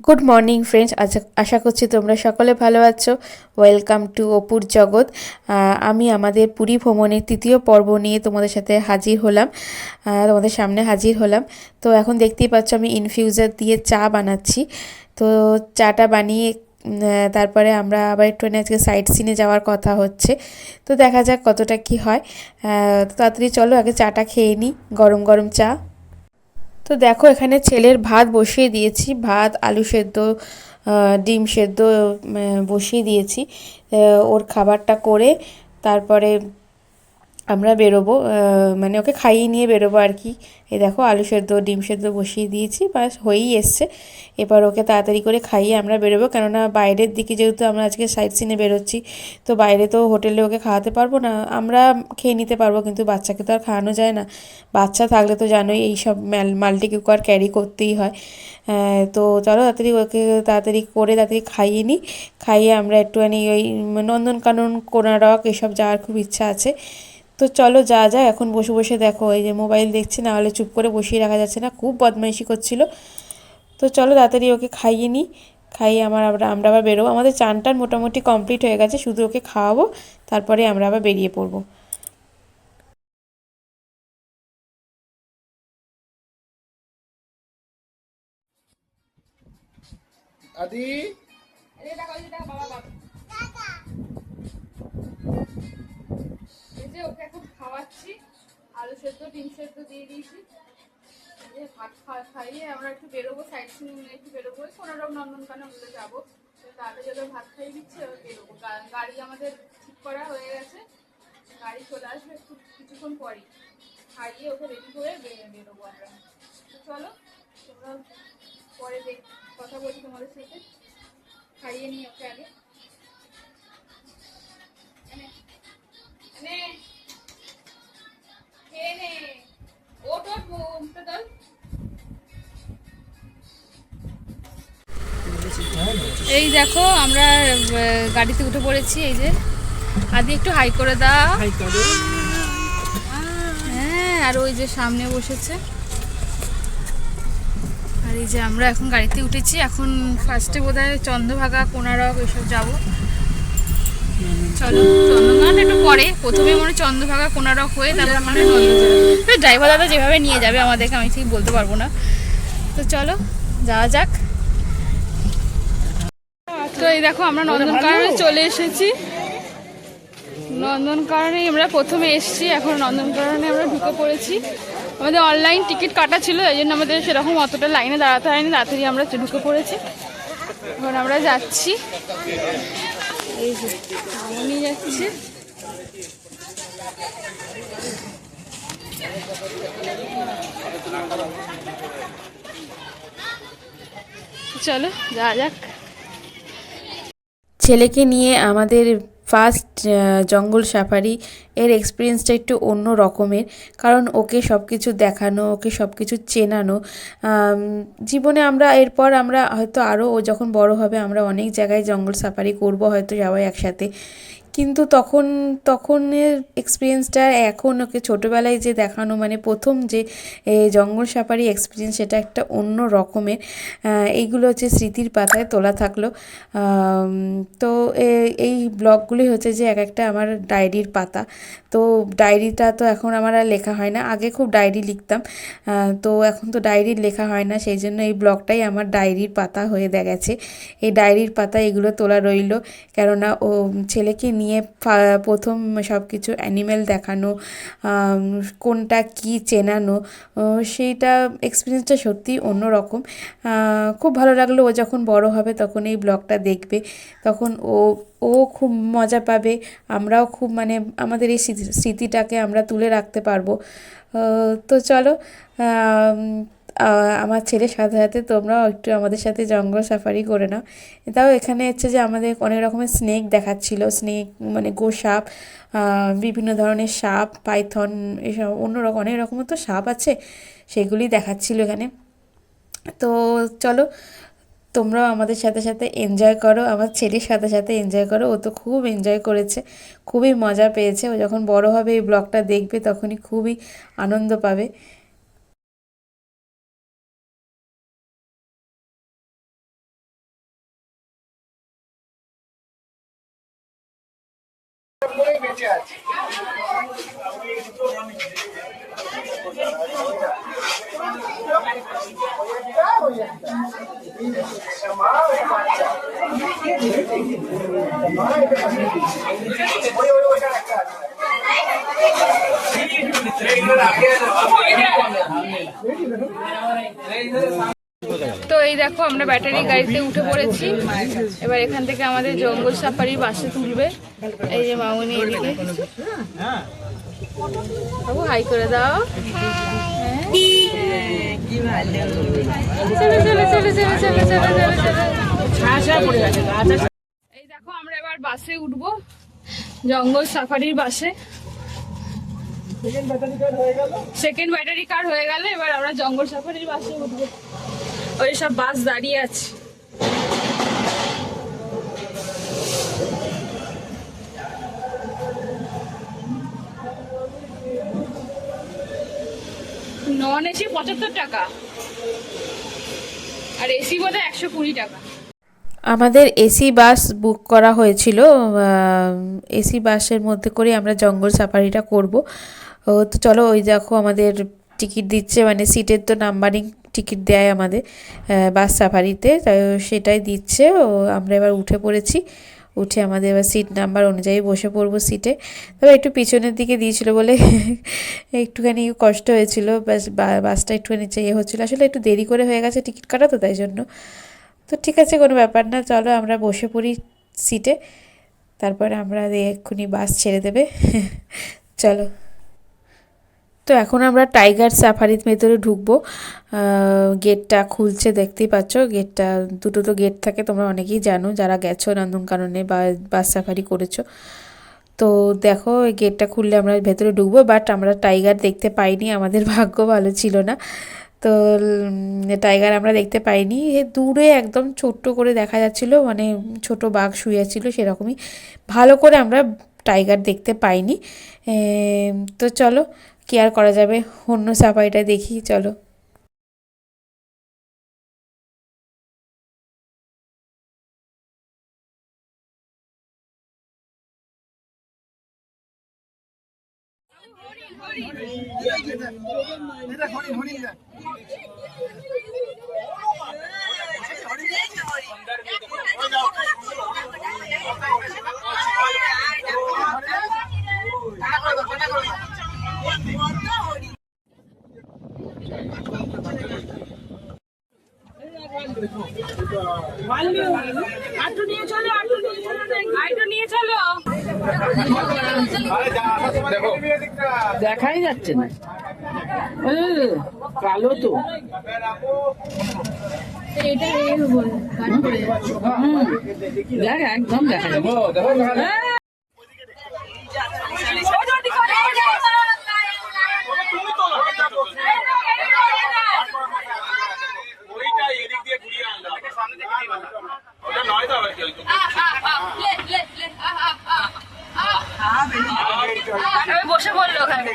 Good morning friends, আশা করছি তোমরা সকলে ভালো আছো। ওয়েলকাম টু অপুর জগৎ। আমি আমাদের পুরী ভ্রমণের তৃতীয় পর্ব নিয়ে তোমাদের সাথে হাজির হলাম, তোমাদের সামনে হাজির হলাম। তো এখন দেখতেই পাচ্ছ আমি ইনফিউজার দিয়ে চা বানাচ্ছি। তো চাটা বানিয়ে তারপরে আমরা আবার একটু আজকে সাইট সিনে যাওয়ার কথা হচ্ছে। তো দেখা যাক কতটা কি হয়। তো তাড়াতাড়ি চলো আগে চাটা খেয়ে নিই, গরম গরম চা। তো দেখো এখানে ছেলের ভাত বসিয়ে দিয়েছি, ভাত আলু সেদ্ধ ডিম সেদ্ধ বসিয়ে দিয়েছি। ওর খাবারটা করে তারপরে আমরা বেরোবো, মানে ওকে খাইয়ে নিয়ে বেরোবো আর কি। এই দেখো আলু সেদ্ধ ডিম সেদ্ধ বসিয়ে দিয়েছি, বাস হয়েই এসছে। এবার ওকে তাড়াতাড়ি করে খাইয়ে আমরা বেরোবো, কেননা বাইরের দিকে যেহেতু আমরা আজকে সাইট সিনে বেরোচ্ছি, তো বাইরে তো হোটেলে ওকে খাওয়াতে পারবো না। আমরা খেয়ে নিতে পারবো কিন্তু বাচ্চাকে তো আর খাওয়ানো যায় না। বাচ্চা থাকলে তো জানোই এই সব মাল্টি কুকার ক্যারি করতেই হয়। তো চলো তাড়াতাড়ি ওকে তাড়াতাড়ি করে তাড়াতাড়ি খাইয়ে নিই। খাইয়ে আমরা একটুখানি ওই নন্দনকানন কোনারক এসব যাওয়ার খুব ইচ্ছা আছে। তো চলো যা যা এখন বসে বসে দেখো এই যে মোবাইল দেখছি, না হলে চুপ করে বসিয়ে রাখা যাচ্ছে না, খুব বদমাইশি করছিল। তো চলো তাড়াতাড়ি ওকে খাইয়ে নিই। খাইয়ে আমরা আবার বেরোবো। আমাদের চানটান মোটামুটি কমপ্লিট হয়ে গেছে, শুধু ওকে খাওয়াবো, তারপরে আমরা আবার বেরিয়ে পড়বো। আদি এই যে ওকে এখন খাওয়াচ্ছি, আলু সেদ্ধ ডিম সেদ্ধ দিয়ে দিয়েছি। এই যে ভাত খাইয়ে আমরা একটু বেরোবো, সাইড সিন একটু বেরোবো, কোনোরকম নন্দনকানন ওগুলো যাবো। তো তাতে যত ভাত খাইয়ে দিচ্ছি এবার বেরোবো। গাড়ি আমাদের ঠিক করা হয়ে গেছে, গাড়ি চলে আসবে একটু কিছুক্ষণ পরই। খাইয়ে ওকে রেডি করে বেরোবো আমরা। তো চলো তোমরা পরে কথা বলছি তোমাদের সাথে। খাইয়ে নিই ওকে আগে। এনে এনে খেয়ে নে, ওট ওট মুখটা দল। এই দেখো আমরা গাড়িতে উঠে পড়েছি। এই যে আদি একটু হাই করে দাও। হ্যাঁ, আর ওই যে সামনে বসেছে। আর এই যে আমরা এখন গাড়িতে উঠেছি। এখন ফার্স্টে বোধহয় চন্দ্রভাগা কোনারক এসব যাবো। চলো চন্দ্রভাগা একটু পরে, প্রথমে মনে হয় চন্দ্রভাগা কোনারক হয়ে তারপর মানে ড্রাইভার দাদা যেভাবে নিয়ে যাবে আমাদেরকে, আমি ঠিক বলতে পারবো না। তো চলো যাওয়া যাক। তো এই দেখো আমরা নন্দনকাননে চলে এসেছি। নন্দনকাননে আমরা প্রথমে এসেছি, এখন নন্দনকাননে আমরা ঢুকে পড়েছি। আমাদের অনলাইন টিকিট কাটা ছিল, এই জন্য আমাদের সেরকম অতটা লাইনে দাঁড়াতে হয়নি, তাড়াতাড়ি আমরা ঢুকে পড়েছি। এখন আমরা যাচ্ছি, এই যে নিয়ে যাচ্ছি। চলো যাওয়া যাক। ছেলেকে নিয়ে আমাদের ফার্স্ট জঙ্গল সাফারি এর এক্সপিরিয়েন্সটা একটু অন্য রকমের, কারণ ওকে সব কিছু দেখানো, ওকে সব কিছু চেনানো। জীবনে আমরা এরপর আমরা হয়তো আরও, ও যখন বড় হবে আমরা অনেক জায়গায় জঙ্গল সাফারি করব হয়তো সবাই একসাথে, কিন্তু তখনের এক্সপিরিয়েন্সটা এখন ওকে ছোটোবেলায় যে দেখানো, মানে প্রথম যে জঙ্গল সাফারি এক্সপিরিয়েন্স, সেটা একটা অন্য রকমের। এইগুলো হচ্ছে স্মৃতির পাতায় তোলা থাকলো। তো এই ব্লগগুলি হচ্ছে যে এক একটা আমার ডায়েরির পাতা। তো ডায়েরিটা তো এখন আমার আর লেখা হয় না, আগে খুব ডায়েরি লিখতাম, তো এখন তো ডায়েরি লেখা হয় না, সেই জন্য এই ব্লগটাই আমার ডায়েরির পাতা হয়ে গেছে। এই ডায়েরির পাতা এগুলো তোলা রইল, কেননা ও ছেলেকে নিয়ে প্রথম সব কিছু অ্যানিমেল দেখানো, কোনটা কি চেনানো, সেইটা এক্সপিরিয়েন্সটা সত্যিই অন্যরকম। খুব ভালো লাগলো। ও যখন বড় হবে তখন এই ব্লগটা দেখবে, তখন ও ও খুব মজা পাবে, আমরাও খুব, মানে আমাদের এই স্মৃতিটাকে আমরা তুলে রাখতে পারবো। তো চলো, আমার ছেলের সাথে সাথে তোমরাও একটু আমাদের সাথে জঙ্গল সাফারি করে নাও। তাও এখানে হচ্ছে যে আমাদের অনেক রকমের স্নেক দেখাচ্ছিল, স্নেক মানে গোসাপ, বিভিন্ন ধরনের সাপ, পাইথন, এসব অন্যরকম অনেক রকমের তো সাপ আছে, সেগুলি দেখাচ্ছিল এখানে। তো চলো তোমরাও আমাদের সাথে সাথে এনজয় করো, আমার ছেলের সাথে সাথে এনজয় করো। ও তো খুব এনজয় করেছে, খুবই মজা পেয়েছে। ও যখন বড় হবে এই ব্লগটা দেখবে তখনই খুবই আনন্দ পাবে। তো এই দেখো আমরা ব্যাটারি গাড়িতে উঠে পড়েছি। এবার এখান থেকে আমাদের জঙ্গল সাফারি বাসে তুলবে। এই যে মামুনি এদিকে, বাবু হাই করে দাও। এই দেখো আমরা এবার বাসে উঠবো, জঙ্গল সাফারির বাসে। সেকেন্ড ব্যাটারি কার হয়ে গেল, এবার আমরা জঙ্গল সাফারির বাসে উঠবো। ওই সব বাস দাঁড়িয়ে আছে। নন এসি 75 টাকা আর এসি বোধহয় 120 টাকা। আমাদের এসি বাস বুক করা হয়েছিল, এসি বাসের মধ্যে করে আমরা জঙ্গল সাফারিটা করব। তো চলো, ওই দেখো আমাদের টিকিট দিচ্ছে, মানে সিটের তো নাম্বারিং টিকিট দেয় আমাদের বাস সাফারিতে, সেটাই দিচ্ছে। আমরা এবার উঠে পড়েছি, উঠে আমাদের এবার সিট নাম্বার অনুযায়ী বসে পড়বো সিটে। তবে একটু পিছনের দিকে দিয়েছিল বলে একটুখানি কষ্ট হয়েছিল, বাসটা একটুখানি চেয়ে হচ্ছিলো, আসলে একটু দেরি করে হয়ে গেছে টিকিট কাটা, তো তাই জন্য। তো ঠিক আছে, কোনো ব্যাপার না, চলো আমরা বসে পড়ি সিটে, তারপরে আমরা এক্ষুনি বাস ছেড়ে দেবে। চলো। তো এখন আমরা টাইগার সাফারির ভেতরে ঢুকবো। গেটটা খুলছে, দেখতেই পাচ্ছ। গেটটা দুটো তো গেট থাকে, তোমরা অনেকেই জানো যারা গেছো নন্দনকাননে বা বাস সাফারি করেছো। তো দেখো, এই গেটটা খুললে আমরা ভেতরে ঢুকবো, বাট আমরা টাইগার দেখতে পাইনি, আমাদের ভাগ্য ভালো ছিল না। তো টাইগার আমরা দেখতে পাইনি, দূরে একদম ছোট্ট করে দেখা যাচ্ছিল, মানে ছোট বাঘ শুয়ে ছিল সেরকমই। ভালো করে আমরা টাইগার দেখতে পাইনি। তো চলো, কি আর করা যাবে, অন্য সাফারিটা দেখি, চলো। দেখাই যাচ্ছে না, কালো তো। দেখ, একদম দেখা যাচ্ছে। বসে পড়লো ওখানে।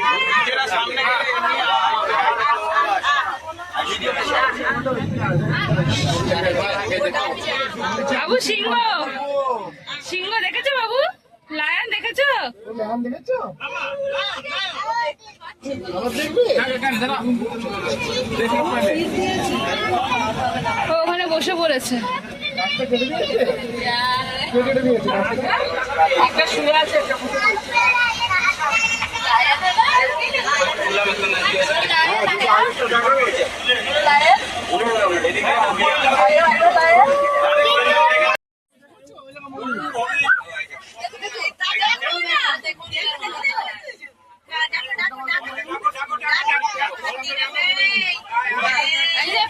বাবু সিংহ, সিংহ দেখেছো বাবু? লায়ন দেখেছো? ওখানে বসে পড়েছে। একটা শুয়ে আছে,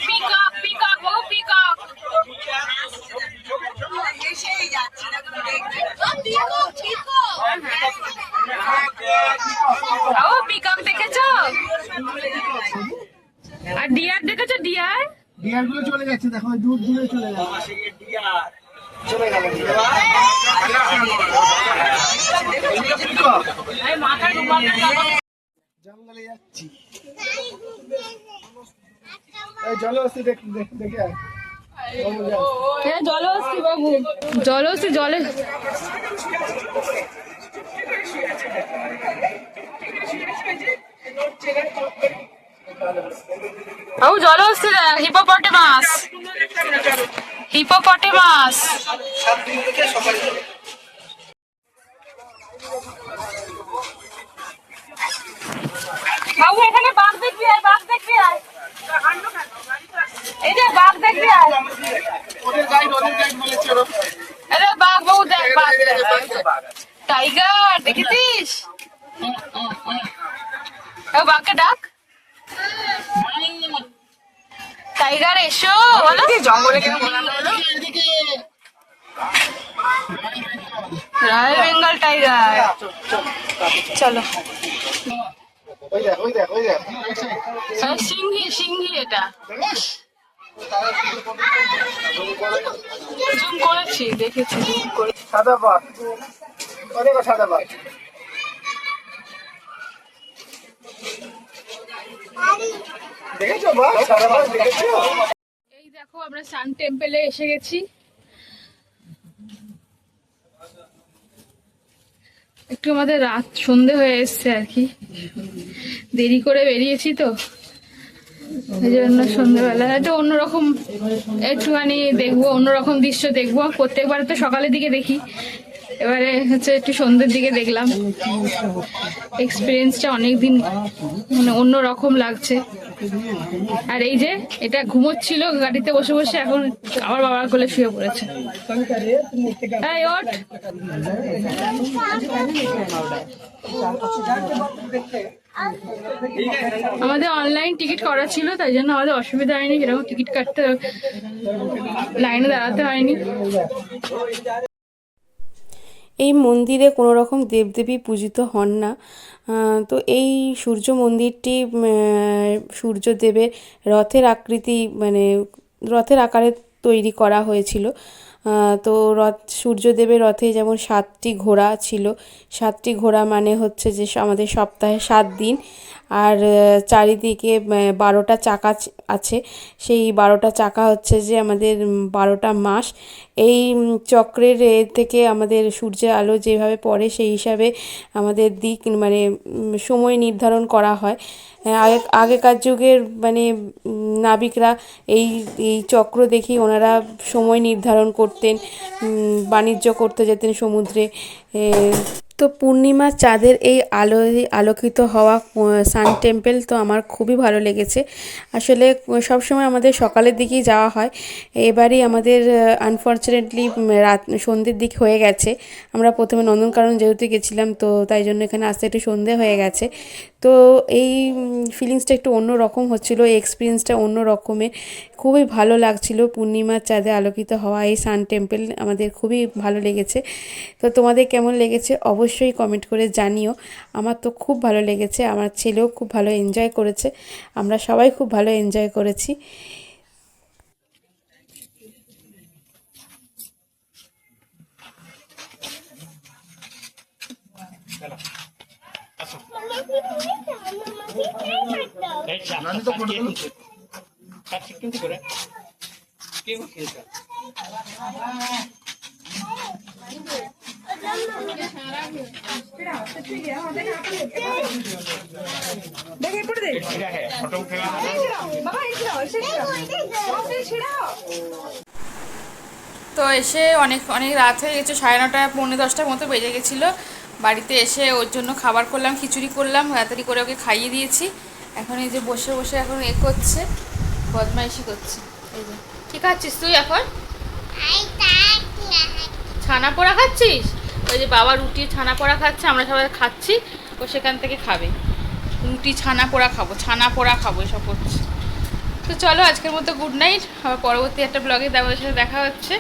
পিকক পিকক ও পিকক ও পিকক দেখেছো? আর ডিয়ার দেখেছো? ডিয়ার ডিয়ার গুলো চলে যাচ্ছে, দেখো দূর দূরে চলে গেল। চলে গেল জঙ্গলে যাচ্ছি। জলহস্তি দেখে আয়। জলহস্তি বাবু, জলহস্তি জলে বাবু জল হচ্ছে, হিপোপটেমাস, হিপোপটেমাস। বাবু এখানে বাঘ দেখবি, আয় বাঘ দেখবি, আয় এই যে বাঘ দেখবি, আয় ওদের গাইড বলেছে ওরা। আরে বাঘ, বাবু দেখ বাঘ, টাইগার দেখেছিস? বাঘকে ডাক, টাইগার এসো বলো। জঙ্গলে কেন বলানো হলো? রয়্যাল বেঙ্গল টাইগার, চলো। ওই দেখ সিংহি, সিংহি এটা জুম করেছি, দেখেছি জুম করে। সাদা বাঘ, অনেক সাদা বাঘ। দেখেছো বাঘ, সাদা বাঘ দেখেছো? এই দেখো আমরা সান টেম্পলে এসে গেছি। একটু আমাদের রাত সন্ধে হয়ে এসছে আর কি, দেরি করে বেরিয়েছি তো, এই জন্য সন্ধ্যেবেলা একটু অন্যরকম একটুখানি দেখবো, অন্যরকম দৃশ্য দেখবো। প্রত্যেকবার তো সকালের দিকে দেখি, এবারে হচ্ছে একটু সন্ধ্যের দিকে দেখলাম। এক্সপিরিয়েন্সটা অনেকদিন মানে অন্যরকম লাগছে। আর এই যে এটা ঘুমোচ্ছিল গাড়িতে বসে বসে, এখন আবার বাবার কোলে শুয়ে পড়েছে। এই ওঠ, আমাদের অনলাইন টিকিট করা ছিল, তাই জন্য আমাদের অসুবিধা হয়নি, সেরকম টিকিট কাটতে লাইনে দাঁড়াতে হয়নি। এই মন্দিরে কোনো রকম দেবদেবী পূজিত হন না। তো এই সূর্য মন্দিরটি সূর্যদেবের রথের আকৃতি মানে রথের আকারে তৈরি করা হয়েছিল। তো সূর্যদেবের রথে যেমন 7টি ঘোড়া ছিল, 7টি ঘোড়া মানে হচ্ছে যে আমাদের সপ্তাহে 7 দিন, আর চারিদিকে 12টা চাকা আছে। সেই 12টা চাকা হচ্ছে যে আমাদের 12টা মাস। এই চক্রের থেকে আমাদের সূর্যের আলো যেভাবে পড়ে সেই হিসাবে আমাদের দিক মানে সময় নির্ধারণ করা হয়। আগেকার যুগের মানে নাবিকরা এই এই চক্র দেখেই ওনারা সময় নির্ধারণ করতেন, বাণিজ্য করতে যেতেন সমুদ্রে। তো পূর্ণিমার চাঁদের এই আলোকিত হওয়া সান টেম্পল তো আমার খুবই ভালো লেগেছে। আসলে সবসময় আমাদের সকালের দিকেই যাওয়া হয়, এবারই আমাদের আনফর্চুনেটলি সন্ধ্যের দিক হয়ে গেছে। আমরা প্রথমে নন্দনকানন যেহেতু গেছিলাম, তো তাই জন্য এখানে আসতে একটু সন্ধে হয়ে গেছে। তো এই ফিলিংসটা একটু অন্য রকম হচ্ছিলো, এই এক্সপিরিয়েন্সটা অন্য রকমের, খুবই ভালো লাগছিল। পূর্ণিমার চাঁদে আলোকিত হওয়া এই সান টেম্পল আমাদের খুবই ভালো লেগেছে। তো তোমাদের কেমন লেগেছে অবশ্যই কমেন্ট করে জানিও। আমার তো খুব ভালো লেগেছে, আমার ছেলেও খুব ভালো এনজয় করেছে, আমরা সবাই খুব ভালো এনজয় করেছি। তো এসে অনেক অনেক রাত হয়ে গেছে, 9:30 পৌনে 10টার মতো বেজে গেছিলো। বাড়িতে এসে ওর জন্য খাবার করলাম, খিচুড়ি করলাম, তাড়াতাড়ি করে ওকে খাইয়ে দিয়েছি। এখন এই যে বসে বসে এখন করছে, বদমাইশি করছে। এই যে কি খাচ্ছিস তুই এখন? ছানা পোড়া খাচ্ছিস? ওই যে বাবা রুটি ছানা পোড়া খাচ্ছে, আমরা সবাই খাচ্ছি, ও সেখান থেকে খাবে। রুটি ছানা পোড়া খাবো, ছানা পোড়া খাবো, এসব করছে। তো চলো আজকের মতো গুড নাইট, আবার পরবর্তী একটা ব্লগে তোমাদের সাথে দেখা হচ্ছে।